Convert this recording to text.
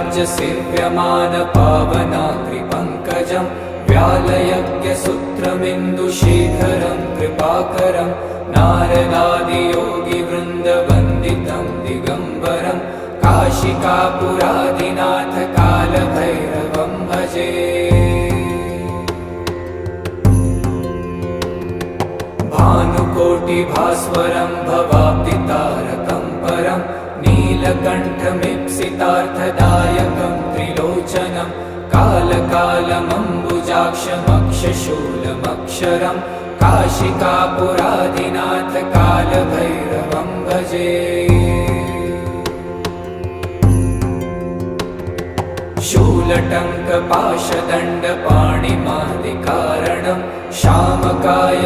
श्रीराज्यसेव्यमानपावनाग्रिपङ्कजं व्यालयज्ञसूत्रमिन्दुशेखरं कृपाकरं नारदादियोगिवृन्दवन्दितं दिगम्बरं काशिकापुरादिनाथ कालभैरवं भजे। भानुकोटिभास्वरं भवाब्दितारकं परं नीलकण्ठमीप्सितार्थदायकं त्रिलोचनं कालकालमम्बुजाक्षमक्षशूलमक्षरं काशिकापुरादिनाथ कालभैरवं भजे। शूलटङ्कपाशदण्डपाणिमादिकारणं श्यामकाय